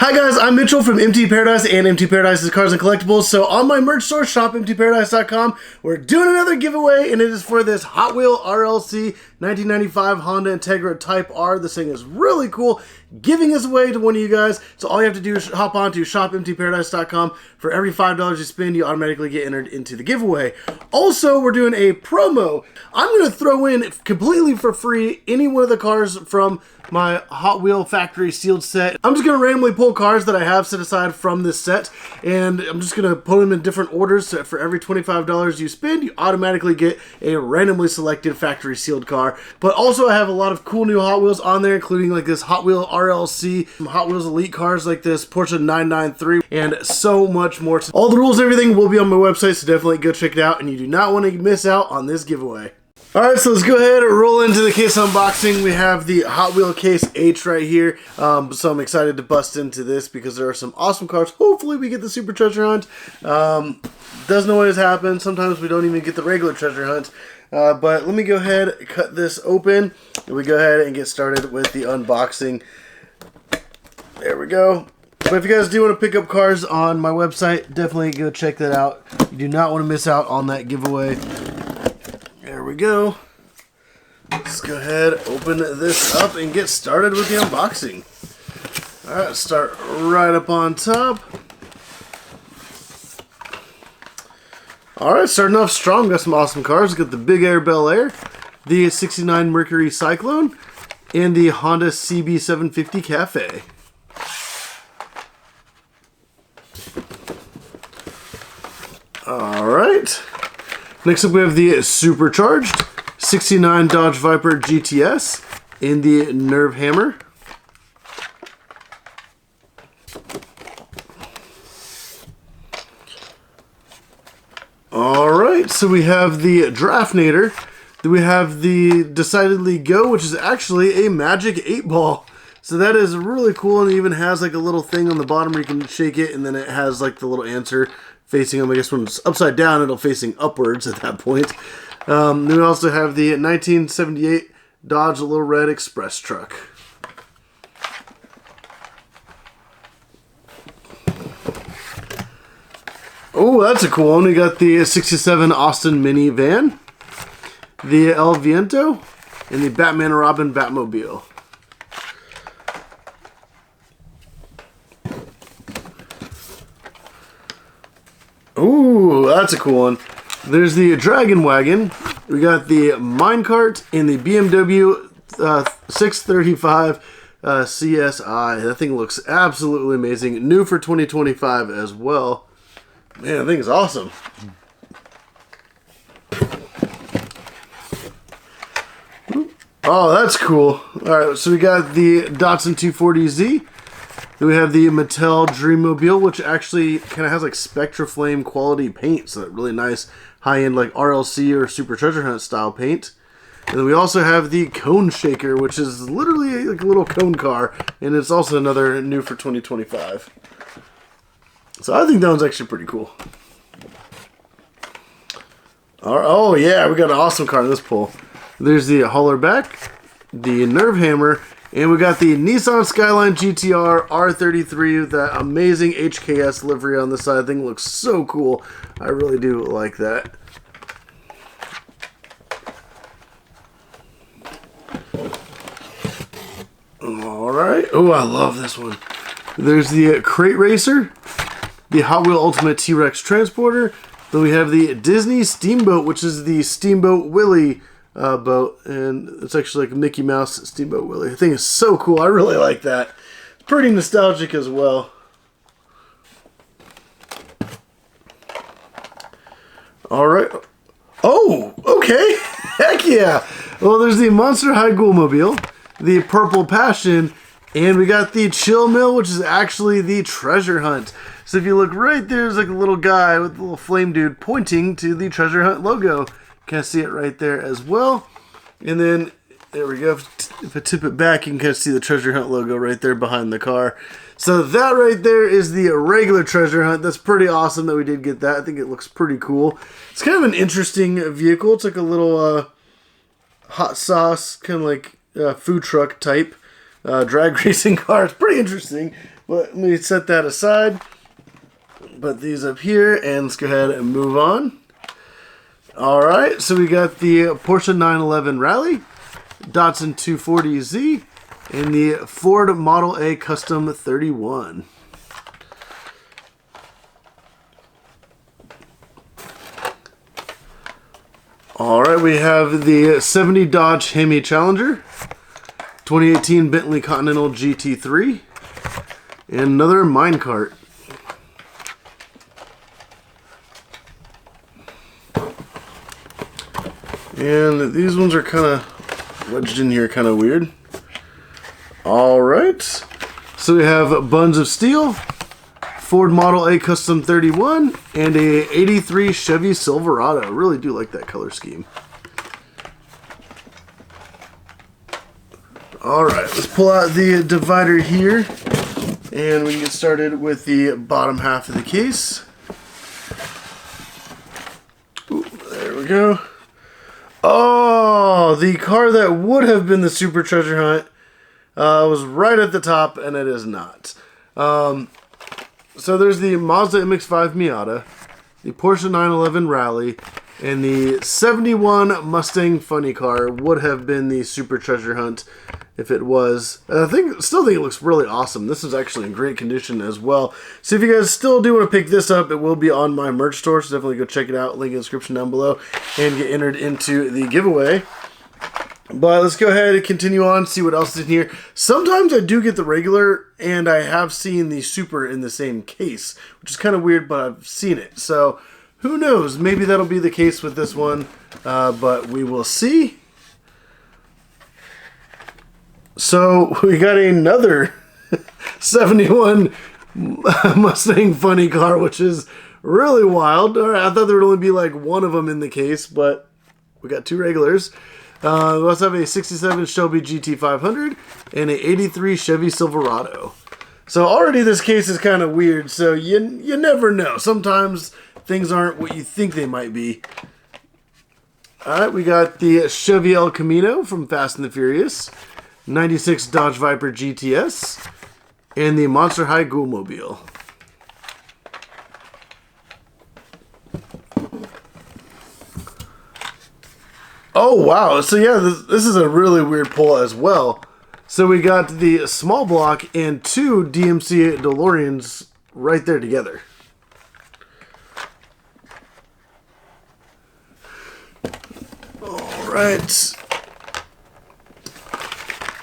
Hi guys, I'm Mitchell from MT Paradise and MT Paradise's Cars and Collectibles. So on my merch store, shopmtparadise.com, we're doing another giveaway, and it is for this Hot Wheel RLC 1995 Honda Integra Type R. This thing is really cool, giving this away to one of you guys. So all you have to do is hop on to shopmtparadise.com. For every $5 you spend, you automatically get entered into the giveaway. Also, we're doing a promo. I'm going to throw in completely for free any one of the cars from my Hot Wheel factory sealed set. I'm just going to randomly pull cars that I have set aside from this set, and I'm just going to put them in different orders. So for every $25 you spend, you automatically get a randomly selected factory sealed car. But also I have a lot of cool new Hot Wheels on there, including like this Hot Wheel RLC, some Hot Wheels Elite cars like this Porsche 993, and so much more. All the rules and everything will be on my website, so definitely go check it out, and you do not want to miss out on this giveaway. Alright, so let's go ahead and roll into the case unboxing. We have the Hot Wheel Case H right here. So I'm excited to bust into this because there are some awesome cars. Hopefully we get the Super Treasure Hunt. Doesn't always happen. Sometimes we don't even get the regular Treasure Hunt. But let me go ahead and cut this open, and we go ahead and get started with the unboxing. There we go. But if you guys do want to pick up cars on my website, definitely go check that out. You do not want to miss out on that giveaway. There we go. Let's go ahead, open this up, and get started with the unboxing. Alright, start right up on top. Alright, starting off strong. Got some awesome cars. Got the Big Air Bel Air, the 69 Mercury Cyclone, and the Honda CB750 Cafe. Alright. Next up we have the supercharged 69 Dodge Viper GTS and the Nerve Hammer. Alright, so we have the Draftnator. Then we have the Decidedly Go, which is actually a Magic 8-Ball. So that is really cool, and it even has like a little thing on the bottom where you can shake it, and then it has like the little answer facing them. I guess when it's upside down, it'll facing upwards at that point. Then we also have the 1978 Dodge Little Red Express truck. Oh, that's a cool one. We got the 67 Austin minivan, the El Viento, and the Batman and Robin Batmobile. Ooh, that's a cool one. There's the Dragon Wagon. We got the Minecart and the BMW 635 CSI. That thing looks absolutely amazing. New for 2025 as well. Man, that thing is awesome. Oh, that's cool. Alright, so we got the Datsun 240Z. Then we have the Mattel Dreammobile, which actually kind of has like Spectra Flame quality paint. So that really nice high-end like RLC or Super Treasure Hunt style paint. And then we also have the Cone Shaker, which is literally like a little cone car. And it's also another new for 2025. So I think that one's actually pretty cool. Oh yeah, we got an awesome car in this pull. There's the Haulerback, the Nerve Hammer, and we got the Nissan Skyline GTR R33 with that amazing HKS livery on the side. I think it looks so cool. I really do like that. Alright. Oh, I love this one. There's the Crate Racer, the Hot Wheel Ultimate T-Rex Transporter. Then we have the Disney Steamboat, which is the Steamboat Willie boat, and it's actually like a Mickey Mouse Steamboat Willie. The thing is so cool. I really like that. It's pretty nostalgic as well. Alright. Oh, okay. Heck yeah. Well, there's the Monster High Ghoulmobile, the Purple Passion, and we got the Chill Mill, which is actually the Treasure Hunt. So if you look right there, there's like a little guy with a little flame dude pointing to the Treasure Hunt logo. Kind of see it right there as well. And then, there we go. If I tip it back, you can kind of see the Treasure Hunt logo right there behind the car. So that right there is the regular Treasure Hunt. That's pretty awesome that we did get that. I think it looks pretty cool. It's kind of an interesting vehicle. It's like a little hot sauce, kind of like food truck type drag racing car. It's pretty interesting. Let me set that aside. Put these up here and let's go ahead and move on. Alright, so we got the Porsche 911 Rally, Datsun 240Z, and the Ford Model A Custom 31. Alright, we have the 70 Dodge Hemi Challenger, 2018 Bentley Continental GT3, and another minecart. And these ones are kind of wedged in here, kind of weird. Alright, so we have Buns of Steel, Ford Model A Custom 31, and a 83 Chevy Silverado. I really do like that color scheme. Alright, let's pull out the divider here, and we can get started with the bottom half of the case. Ooh, there we go. Oh, the car that would have been the Super Treasure Hunt was right at the top, and it is not. So there's the Mazda MX-5 Miata, the Porsche 911 Rally, and the 71 Mustang Funny Car would have been the Super Treasure Hunt if it was. Still think it looks really awesome. This is actually in great condition as well. So if you guys still do want to pick this up, it will be on my merch store, so definitely go check it out. Link in the description down below and get entered into the giveaway. But let's go ahead and continue on, see what else is in here. Sometimes I do get the regular, and I have seen the Super in the same case, which is kind of weird, but I've seen it. So who knows? Maybe that'll be the case with this one, but we will see. So we got another 71 Mustang Funny Car, which is really wild. All right, I thought there would only be like one of them in the case, but we got two regulars. We also have a 67 Shelby GT500 and a 83 Chevy Silverado. So already this case is kind of weird, so you never know. Sometimes things aren't what you think they might be. Alright, we got the Chevy El Camino from Fast and the Furious, 96 Dodge Viper GTS, and the Monster High Ghoulmobile. Oh wow, so yeah, this is a really weird pull as well. So we got the small block and two DMC DeLoreans right there together. Alright.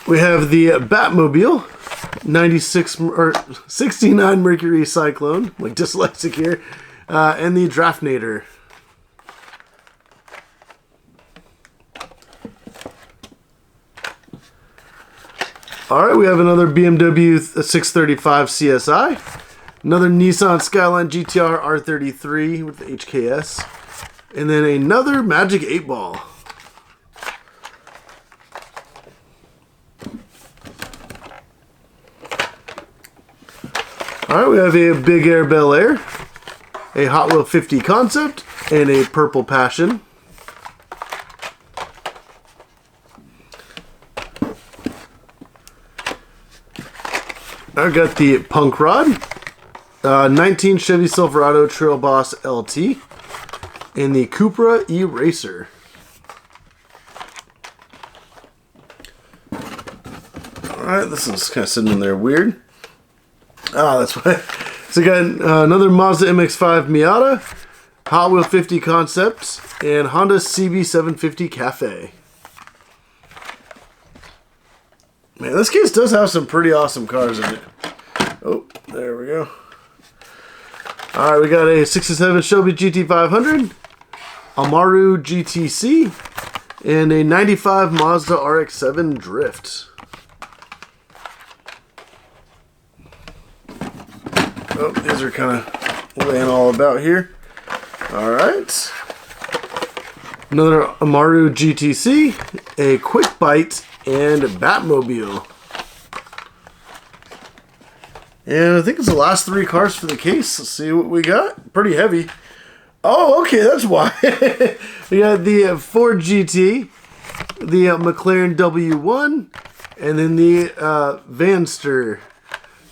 We have the Batmobile, 96 or 69 Mercury Cyclone, like dyslexic here, and the Draftnator. Alright, we have another BMW 635 CSI, another Nissan Skyline GTR R33 with the HKS, and then another Magic 8 Ball. Alright, we have a Big Air Bel Air, a Hot Wheel 50 Concept, and a Purple Passion. I got the Punk Rod, 19 Chevy Silverado Trail Boss LT, and the Cupra E-Racer. Alright, this is kind of sitting in there weird. Ah, that's why. So I got another Mazda MX-5 Miata, Hot Wheel 50 Concepts, and Honda CB750 Cafe. Man, this case does have some pretty awesome cars in it. Oh, there we go. Alright, we got a 67 Shelby GT500, Amaru GTC, and a 95 Mazda RX-7 Drift. Oh, these are kind of laying all about here. Alright. Another Amaru GTC, a Quick Bite, and a Batmobile. And I think it's the last three cars for the case. Let's see what we got. Pretty heavy. Oh, okay, that's why. We got the Ford GT, the McLaren W1, and then the Vanster.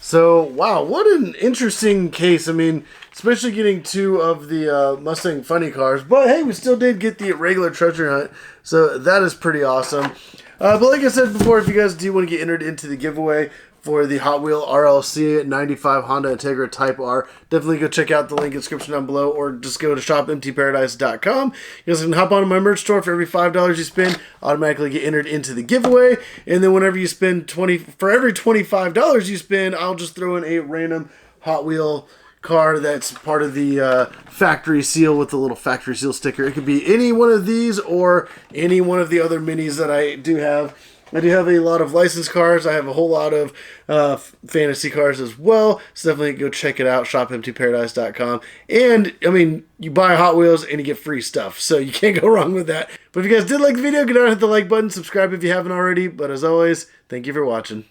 So, wow, what an interesting case. I mean, especially getting two of the Mustang funny cars. But hey, we still did get the regular treasure hunt. So that is pretty awesome. But like I said before, if you guys do want to get entered into the giveaway for the Hot Wheel RLC 95 Honda Integra Type R, definitely go check out the link in the description down below, or just go to shopmtparadise.com. You guys can hop on my merch store. For every $5 you spend, automatically get entered into the giveaway. And then whenever you spend for every $25 you spend, I'll just throw in a random Hot Wheel car that's part of the factory seal with the little factory seal sticker. It could be any one of these or any one of the other minis that I do have. I do have a lot of licensed cars. I have a whole lot of fantasy cars as well. So definitely go check it out, shopmtparadise.com. And, I mean, you buy Hot Wheels and you get free stuff. So you can't go wrong with that. But if you guys did like the video, go down and hit the like button. Subscribe if you haven't already. But as always, thank you for watching.